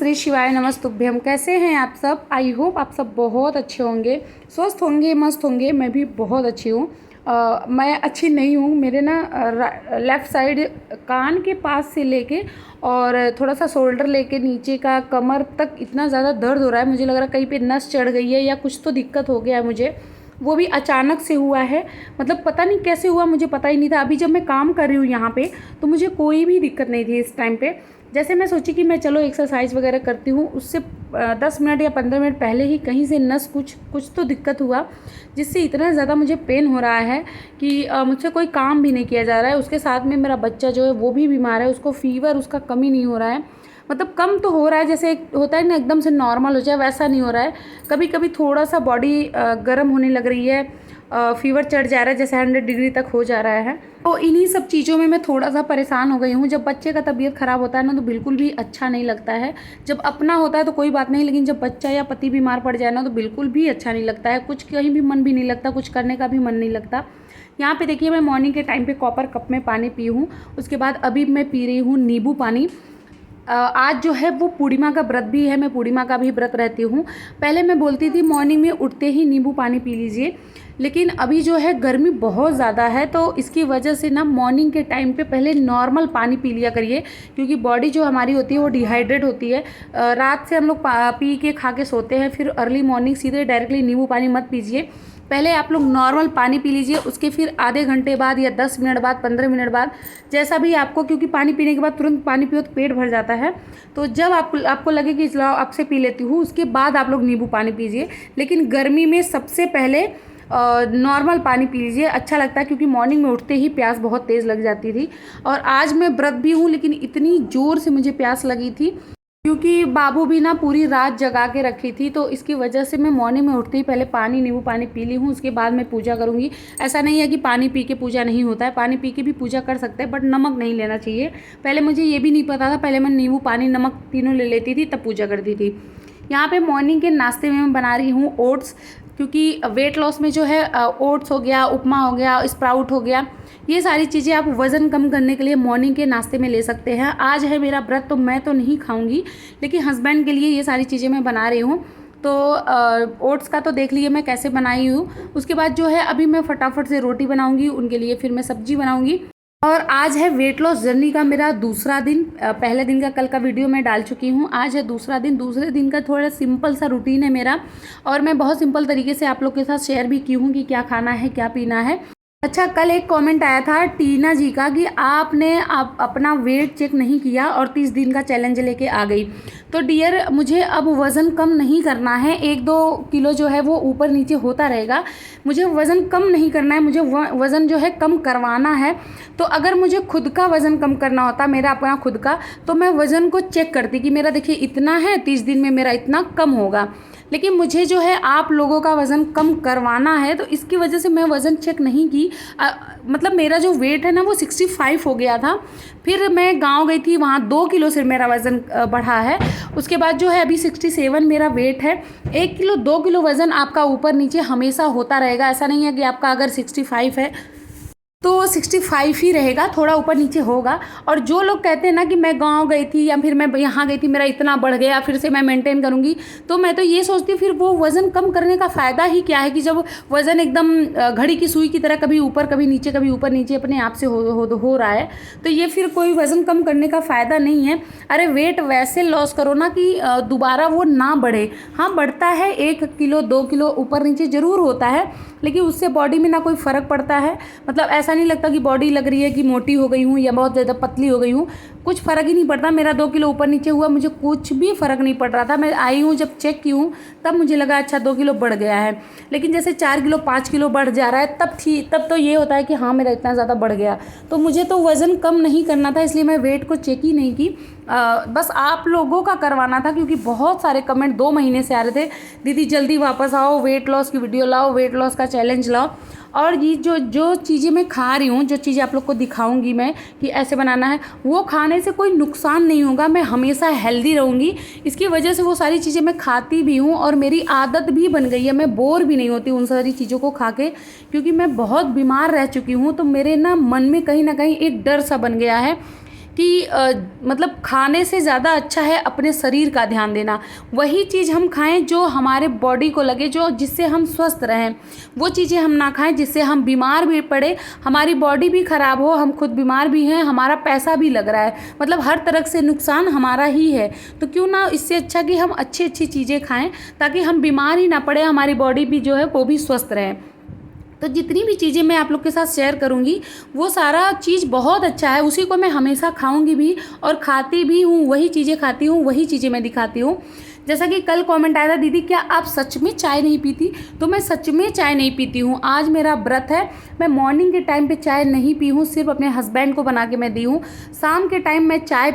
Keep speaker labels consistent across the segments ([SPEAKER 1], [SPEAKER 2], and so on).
[SPEAKER 1] श्री शिवाय नमस्तुभ्यम। कैसे हैं आप सब? आई होप आप सब बहुत अच्छे होंगे, स्वस्थ होंगे, मस्त होंगे। मैं भी बहुत अच्छी हूँ। मैं अच्छी नहीं हूँ। मेरे ना लेफ़्ट साइड कान के पास से लेके और थोड़ा सा शोल्डर लेके नीचे का कमर तक इतना ज़्यादा दर्द हो रहा है। मुझे लग रहा है कहीं पे नस चढ़ गई है या कुछ तो दिक्कत हो गया है मुझे। वो भी अचानक से हुआ है, मतलब पता नहीं कैसे हुआ, मुझे पता ही नहीं था। अभी जब मैं काम कर रही हूँ यहाँ पे तो मुझे कोई भी दिक्कत नहीं थी इस टाइम पे। जैसे मैं सोची कि मैं चलो एक्सरसाइज वगैरह करती हूँ, उससे 10 मिनट या 15 मिनट पहले ही कहीं से नस कुछ तो दिक्कत हुआ, जिससे इतना ज़्यादा मुझे पेन हो रहा है कि मुझसे कोई काम भी नहीं किया जा रहा है। उसके साथ में मेरा बच्चा जो है वो भी बीमार है, उसको फ़ीवर उसका कम ही नहीं हो रहा है। मतलब कम तो हो रहा है, जैसे होता है ना एकदम से नॉर्मल हो जाए, वैसा नहीं हो रहा है। कभी कभी थोड़ा सा बॉडी गर्म होने लग रही है, फ़ीवर चढ़ जा रहा है, जैसे 100 डिग्री तक हो जा रहा है। तो इन्हीं सब चीज़ों में मैं थोड़ा सा परेशान हो गई हूँ। जब बच्चे का तबीयत ख़राब होता है ना तो बिल्कुल भी अच्छा नहीं लगता है। जब अपना होता है तो कोई बात नहीं, लेकिन जब बच्चा या पति बीमार पड़ जाए ना तो बिल्कुल भी अच्छा नहीं लगता है। कुछ कहीं भी मन भी नहीं लगता, कुछ करने का भी मन नहीं लगता। यहाँ पे देखिए, मैं मॉर्निंग के टाइम पे कॉपर कप में पानी पी हूँ। उसके बाद अभी मैं पी रही हूँ नींबू पानी। आज जो है वो पूर्णिमा का व्रत भी है, मैं पूर्णिमा का भी व्रत रहती हूँ। पहले मैं बोलती थी मॉर्निंग में उठते ही नींबू पानी पी लीजिए, लेकिन अभी जो है गर्मी बहुत ज़्यादा है तो इसकी वजह से ना मॉर्निंग के टाइम पे पहले नॉर्मल पानी पी लिया करिए, क्योंकि बॉडी जो हमारी होती है वो डिहाइड्रेट होती है। रात से हम लोग पी के खा के सोते हैं, फिर अर्ली मॉर्निंग सीधे डायरेक्टली नींबू पानी मत पीजिए। पहले आप लोग नॉर्मल पानी पी लीजिए, उसके फिर आधे घंटे बाद या 10 मिनट बाद, 15 मिनट बाद, जैसा भी आपको, क्योंकि पानी पीने के बाद तुरंत पानी पियो तो पेट भर जाता है। तो जब आपको लगे कि चलो आपसे पी लेती हूँ, उसके बाद आप लोग नींबू पानी पीजिए। लेकिन गर्मी में सबसे पहले नॉर्मल पानी पी लीजिए, अच्छा लगता है, क्योंकि मॉर्निंग में उठते ही प्यास बहुत तेज़ लग जाती थी। और आज मैं व्रत भी हूँ, लेकिन इतनी ज़ोर से मुझे प्यास लगी थी क्योंकि बाबू भी ना पूरी रात जगा के रखी थी, तो इसकी वजह से मैं मॉर्निंग में उठते ही पहले नींबू पानी पी ली हूँ। उसके बाद मैं पूजा करूँगी। ऐसा नहीं है कि पानी पी के पूजा नहीं होता है, पानी पी के भी पूजा कर सकते हैं, बट नमक नहीं लेना चाहिए। पहले मुझे ये भी नहीं पता था, पहले मैं नींबू पानी नमक तीनों ले लेती थी तब पूजा करती थी। यहाँ पे मॉर्निंग के नाश्ते में मैं बना रही हूँ ओट्स, क्योंकि वेट लॉस में जो है ओट्स हो गया, उपमा हो गया, स्प्राउट हो गया, ये सारी चीज़ें आप वज़न कम करने के लिए मॉर्निंग के नाश्ते में ले सकते हैं। आज है मेरा व्रत तो मैं तो नहीं खाऊंगी, लेकिन हस्बैंड के लिए ये सारी चीज़ें मैं बना रही हूँ। तो ओट्स का तो देख लीजिए मैं कैसे बनाई हूँ। उसके बाद जो है अभी मैं फटाफट से रोटी बनाऊँगी उनके लिए, फिर मैं सब्जी बनाऊँगी। और आज है वेट लॉस जर्नी का मेरा दूसरा दिन। पहले दिन का कल का वीडियो मैं डाल चुकी हूँ, आज है दूसरा दिन। दूसरे दिन का थोड़ा सिंपल सा रूटीन है मेरा, और मैं बहुत सिंपल तरीके से आप लोग के साथ शेयर भी की हूँ कि क्या खाना है, क्या पीना है। अच्छा, कल एक कमेंट आया था टीना जी का कि आपने अपना वेट चेक नहीं किया और 30 दिन का चैलेंज लेके आ गई। तो डियर, मुझे अब वज़न कम नहीं करना है, 1-2 किलो जो है वो ऊपर नीचे होता रहेगा। मुझे वज़न कम नहीं करना है, मुझे वज़न जो है कम करवाना है। तो अगर मुझे खुद का वज़न कम करना होता, मेरा अपना खुद का, तो मैं वज़न को चेक करती कि मेरा देखिए इतना है, 30 दिन में मेरा इतना कम होगा। लेकिन मुझे जो है आप लोगों का वज़न कम करवाना है, तो इसकी वजह से मैं वज़न चेक नहीं की। मतलब मेरा जो वेट है ना वो 65 हो गया था। फिर मैं गांव गई थी, वहाँ 2 किलो से मेरा वज़न बढ़ा है। उसके बाद जो है अभी 67 मेरा वेट है। 1 किलो 2 किलो वज़न आपका ऊपर नीचे हमेशा होता रहेगा। ऐसा नहीं है कि आपका अगर 65 है तो 65 ही रहेगा, थोड़ा ऊपर नीचे होगा। और जो लोग कहते हैं ना कि मैं गांव गई थी या फिर मैं यहाँ गई थी, मेरा इतना बढ़ गया, फिर से मैं मेंटेन करूँगी, तो मैं तो ये सोचती हूँ फिर वो वज़न कम करने का फ़ायदा ही क्या है, कि जब वज़न एकदम घड़ी की सुई की तरह कभी ऊपर कभी नीचे, कभी ऊपर नीचे अपने आप से हो रहा है, तो ये फिर कोई वज़न कम करने का फ़ायदा नहीं है। अरे वेट वैसे लॉस करो ना कि दोबारा वो ना बढ़े। हाँ, बढ़ता है, 1 किलो 2 किलो ऊपर नीचे ज़रूर होता है, लेकिन उससे बॉडी में ना कोई फ़र्क पड़ता है। मतलब ऐसा नहीं लगता कि बॉडी लग रही है कि मोटी हो गई हूँ या बहुत ज़्यादा पतली हो गई हूँ, कुछ फ़र्क ही नहीं पड़ता। मेरा 2 किलो ऊपर नीचे हुआ, मुझे कुछ भी फ़र्क नहीं पड़ रहा था। मैं आई हूँ जब चेक की हूँ तब मुझे लगा अच्छा 2 किलो बढ़ गया है। लेकिन जैसे 4 किलो 5 किलो बढ़ जा रहा है तब तो ये होता है कि हाँ मेरा इतना ज़्यादा बढ़ गया। तो मुझे तो वज़न कम नहीं करना था, इसलिए मैं वेट को चेक ही नहीं की। बस आप लोगों का करवाना था, क्योंकि बहुत सारे कमेंट 2 महीने से आ रहे थे, दीदी जल्दी वापस आओ, वेट लॉस की वीडियो लाओ, वेट लॉस का चैलेंज लाओ। और ये जो चीज़ें मैं खा रही हूँ, जो चीज़ें आप लोग को दिखाऊंगी मैं कि ऐसे बनाना है, वो खाने से कोई नुकसान नहीं होगा, मैं हमेशा हेल्दी रहूँगी। इसकी वजह से वो सारी चीज़ें मैं खाती भी हूँ और मेरी आदत भी बन गई है, मैं बोर भी नहीं होती उन सारी चीज़ों को खा के, क्योंकि मैं बहुत बीमार रह चुकी हूँ। तो मेरे ना मन में कहीं ना कहीं एक डर सा बन गया है कि मतलब खाने से ज़्यादा अच्छा है अपने शरीर का ध्यान देना। वही चीज़ हम खाएं जो हमारे बॉडी को लगे, जो जिससे हम स्वस्थ रहें। वो चीज़ें हम ना खाएं जिससे हम बीमार भी पड़े, हमारी बॉडी भी ख़राब हो, हम खुद बीमार भी हैं, हमारा पैसा भी लग रहा है, मतलब हर तरह से नुकसान हमारा ही है। तो क्यों ना, इससे अच्छा कि हम अच्छी अच्छी चीज़ें खाएं ताकि हम बीमार ही ना पड़े, हमारी बॉडी भी जो है वो भी स्वस्थ रहे। तो जितनी भी चीज़ें मैं आप लोग के साथ शेयर करूँगी वो सारा चीज़ बहुत अच्छा है, उसी को मैं हमेशा खाऊंगी भी और खाती भी हूँ, वही चीज़ें खाती हूँ, वही चीज़ें मैं दिखाती हूँ। जैसा कि कल कमेंट आया था, दीदी क्या आप सच में चाय नहीं पीती? तो मैं सच में चाय नहीं पीती हूँ। आज मेरा व्रत है, मैं मॉर्निंग के टाइम पे चाय नहीं पी हूँ, सिर्फ अपने हस्बैंड को बना के मैं दी हूँ। शाम के टाइम मैं चाय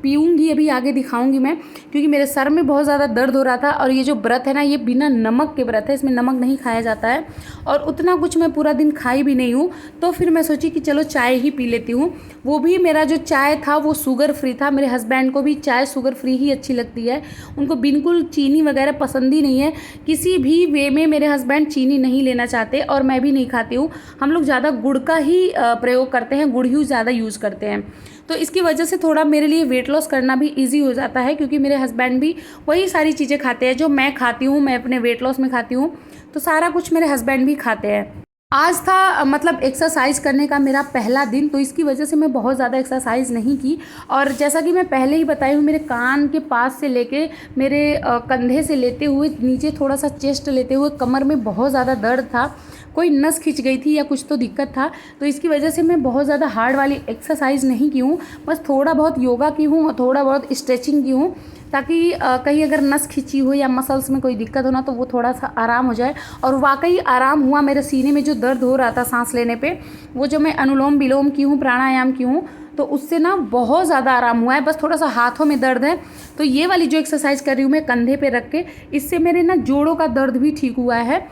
[SPEAKER 1] पीऊँगी, अभी आगे दिखाऊंगी मैं, क्योंकि मेरे सर में बहुत ज़्यादा दर्द हो रहा था। और ये जो व्रत है ना, ये बिना नमक के व्रत है, इसमें नमक नहीं खाया जाता है और उतना कुछ मैं पूरा दिन खाई भी नहीं हूँ। तो फिर मैं सोची कि चलो चाय ही पी लेती हूँ। वो भी मेरा जो चाय था वो शुगर फ्री था। मेरे हस्बैंड को भी चाय शुगर फ्री ही अच्छी लगती है, उनको बिल्कुल चीनी वगैरह पसंद ही नहीं है। किसी भी वे में मेरे हस्बैंड चीनी नहीं लेना चाहते और मैं भी नहीं खाती हूँ। हम लोग ज़्यादा गुड़ का ही प्रयोग करते हैं, गुड़ ही ज़्यादा यूज़ करते हैं। तो इसकी वजह से थोड़ा मेरे लिए वेट लॉस करना भी इजी हो जाता है, क्योंकि मेरे हस्बैंड भी वही सारी चीज़ें खाते हैं जो मैं खाती हूँ, मैं अपने वेट लॉस में खाती हूँ। तो सारा कुछ मेरे हस्बैंड भी खाते हैं। आज था मतलब एक्सरसाइज करने का मेरा पहला दिन, तो इसकी वजह से मैं बहुत ज़्यादा एक्सरसाइज नहीं की। और जैसा कि मैं पहले ही बताई हूँ, मेरे कान के पास से लेके मेरे कंधे से लेते हुए नीचे थोड़ा सा चेस्ट लेते हुए कमर में बहुत ज़्यादा दर्द था, कोई नस खिंच गई थी या कुछ तो दिक्कत था। तो इसकी वजह से मैं बहुत ज़्यादा हार्ड वाली एक्सरसाइज नहीं की हूँ, बस थोड़ा बहुत योगा की हूँ और थोड़ा बहुत स्ट्रेचिंग की हूँ, ताकि कहीं अगर नस खिंची हो या मसल्स में कोई दिक्कत हो ना, तो वो थोड़ा सा आराम हो जाए। और वाकई आराम हुआ। मेरे सीने में जो दर्द हो रहा था सांस लेने पे, वो जो मैं अनुलोम विलोम की हूँ, प्राणायाम की हूँ, तो उससे ना बहुत ज़्यादा आराम हुआ है। बस थोड़ा सा हाथों में दर्द है, तो ये वाली जो एक्सरसाइज कर रही हूँ मैं कंधे पे रख के, इससे मेरे ना जोड़ों का दर्द भी ठीक हुआ है।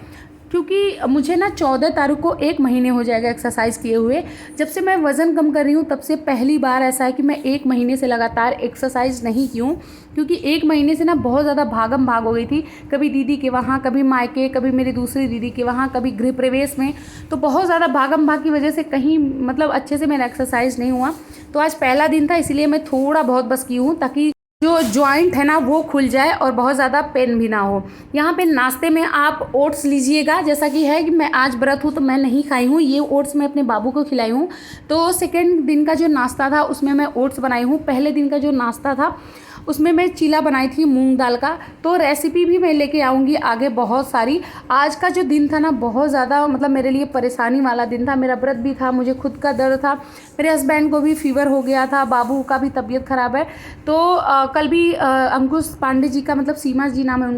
[SPEAKER 1] क्योंकि मुझे ना 14 तारीख को 1 महीने हो जाएगा एक्सरसाइज किए हुए। जब से मैं वज़न कम कर रही हूँ तब से पहली बार ऐसा है कि मैं 1 महीने से लगातार एक्सरसाइज नहीं की हूँ, क्योंकि 1 महीने से ना बहुत ज़्यादा भागम भाग हो गई थी, कभी दीदी के वहाँ, कभी मायके, कभी मेरी दूसरी दीदी के वहाँ, कभी गृह प्रवेश में। तो बहुत ज़्यादा भागम भाग की वजह से कहीं मतलब अच्छे से मेरा एक्सरसाइज नहीं हुआ। तो आज पहला दिन था, इसलिए मैं थोड़ा बहुत बस की हूँ, ताकि जो जॉइंट है ना वो खुल जाए और बहुत ज़्यादा पेन भी ना हो। यहाँ पे नाश्ते में आप ओट्स लीजिएगा, जैसा कि है कि मैं आज व्रत हूँ तो मैं नहीं खाई हूँ, ये ओट्स मैं अपने बाबू को खिलाई हूँ। तो सेकेंड दिन का जो नाश्ता था उसमें मैं ओट्स बनाई हूँ। पहले दिन का जो नाश्ता था उसमें मैं चीला बनाई थी मूंग दाल का। तो रेसिपी भी मैं लेके आऊँगी आगे बहुत सारी। आज का जो दिन था ना बहुत ज़्यादा मतलब मेरे लिए परेशानी वाला दिन था। मेरा व्रत भी था, मुझे खुद का दर्द था, मेरे हस्बैंड को भी फीवर हो गया था, बाबू का भी तबीयत ख़राब है। तो कल भी अंकुश पांडे जी का, मतलब सीमा जी नाम है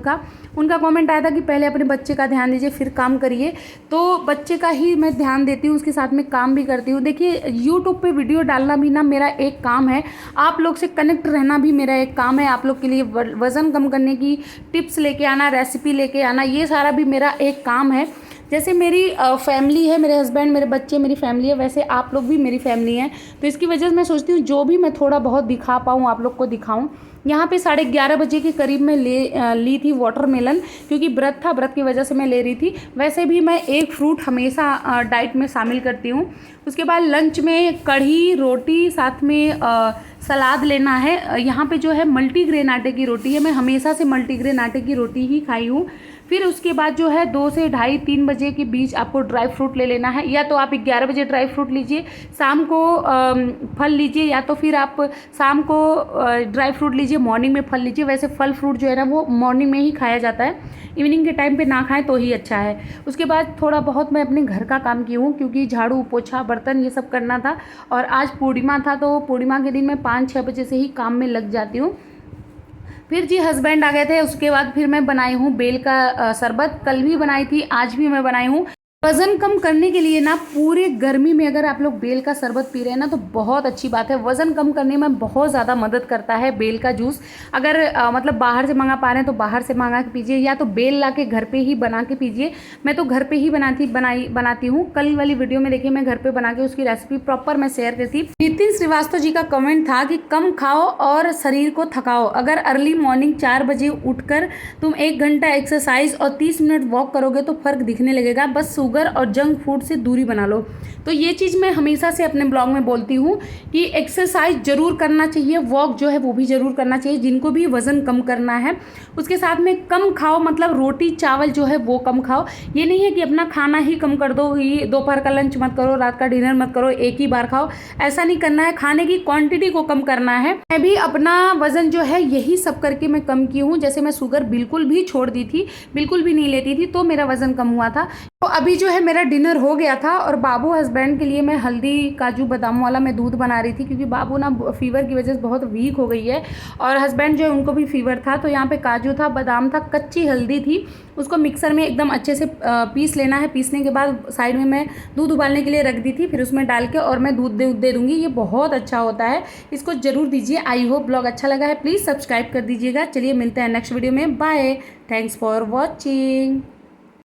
[SPEAKER 1] उनका कमेंट आया था कि पहले अपने बच्चे का ध्यान दीजिए फिर काम करिए। तो बच्चे का ही मैं ध्यान देती हूँ, उसके साथ में काम भी करती हूँ। देखिए यूट्यूब पे वीडियो डालना भी ना मेरा एक काम है, आप लोग से कनेक्ट रहना भी मेरा एक काम है। आप लोग के लिए वज़न कम करने की टिप्स लेके आना, रेसिपी लेके आना, ये सारा भी मेरा एक काम है। जैसे मेरी फैमिली है, मेरे हस्बैंड, मेरे बच्चे मेरी फैमिली है, वैसे आप लोग भी मेरी फैमिली हैं। तो इसकी वजह से मैं सोचती हूँ जो भी मैं थोड़ा बहुत दिखा पाऊँ आप लोग को दिखाऊँ। यहाँ पे 11:30 बजे के करीब मैं ली थी वाटरमेलन, क्योंकि व्रत था, व्रत की वजह से मैं ले रही थी। वैसे भी मैं एक फ्रूट हमेशा डाइट में शामिल करती हूँ। उसके बाद लंच में कढ़ी रोटी, साथ में सलाद लेना है। यहाँ पे जो है मल्टीग्रेन आटे की रोटी है, मैं हमेशा से मल्टीग्रेन आटे की रोटी ही खाई हूँ। फिर उसके बाद जो है 2 से ढाई 3 बजे के बीच आपको ड्राई फ्रूट ले लेना है, या तो आप 11 बजे ड्राई फ्रूट लीजिए, शाम को फल लीजिए, या तो फिर आप शाम को ड्राई फ्रूट लीजिए, मॉर्निंग में फल लीजिए। वैसे फल फ्रूट जो है ना वो मॉर्निंग में ही खाया जाता है, इवनिंग के टाइम पे ना खाएं तो ही अच्छा है। उसके बाद थोड़ा बहुत मैं अपने घर का काम की हूँ, क्योंकि झाड़ू पोछा बर्तन ये सब करना था। और आज पूर्णिमा था, तो पूर्णिमा के दिन मैं 5-6 बजे से ही काम में लग जाती हूँ। फिर जी हस्बैंड आ गए थे, उसके बाद फिर मैं बनाई हूँ बेल का शरबत। कल भी बनाई थी, आज भी मैं बनाई हूँ। वज़न कम करने के लिए ना पूरे गर्मी में अगर आप लोग बेल का शरबत पी रहे हैं ना तो बहुत अच्छी बात है। वज़न कम करने में बहुत ज़्यादा मदद करता है बेल का जूस। अगर मतलब बाहर से मंगा पा रहे हैं तो बाहर से मंगा के पीजिए, या तो बेल ला के घर पे ही बना के पीजिए। मैं तो घर पे ही बनाती हूँ। कल वाली वीडियो में देखिए मैं घर पे बना के उसकी रेसिपी प्रॉपर मैं शेयर करती। नितिन श्रीवास्तव जी का कमेंट था कि कम खाओ और शरीर को थकाओ। अगर अर्ली मॉर्निंग 4 बजे उठकर तुम 1 घंटा एक्सरसाइज और 30 मिनट वॉक करोगे तो फ़र्क दिखने लगेगा। बस शुगर और जंक फूड से दूरी बना लो। तो ये चीज़ मैं हमेशा से अपने ब्लॉग में बोलती हूँ कि एक्सरसाइज ज़रूर करना चाहिए, वॉक जो है वो भी ज़रूर करना चाहिए जिनको भी वज़न कम करना है। उसके साथ में कम खाओ, मतलब रोटी चावल जो है वो कम खाओ। ये नहीं है कि अपना खाना ही कम कर दो, ये दोपहर का लंच मत करो, रात का डिनर मत करो, एक ही बार खाओ, ऐसा नहीं करना है। खाने की क्वांटिटी को कम करना है। मैं भी अपना वज़न जो है यही सब करके मैं कम की हूँ। जैसे मैं शुगर बिल्कुल भी छोड़ दी थी, बिल्कुल भी नहीं लेती थी, तो मेरा वज़न कम हुआ था। तो अभी जो है मेरा डिनर हो गया था और बाबू हस्बैंड के लिए मैं हल्दी काजू बादाम वाला मैं दूध बना रही थी, क्योंकि बाबू ना फीवर की वजह से बहुत वीक हो गई है और हस्बैंड जो है उनको भी फीवर था। तो यहाँ पे काजू था, बादाम था, कच्ची हल्दी थी, उसको मिक्सर में एकदम अच्छे से पीस लेना है। पीसने के बाद साइड में मैं दूध उबालने के लिए रख दी थी, फिर उसमें डाल के और मैं दूध दे दूँगी। ये बहुत अच्छा होता है, इसको ज़रूर दीजिए। आई होप ब्लॉग अच्छा लगा है, प्लीज़ सब्सक्राइब कर दीजिएगा। चलिए मिलते हैं नेक्स्ट वीडियो में, बाय, थैंक्स फॉर वॉचिंग।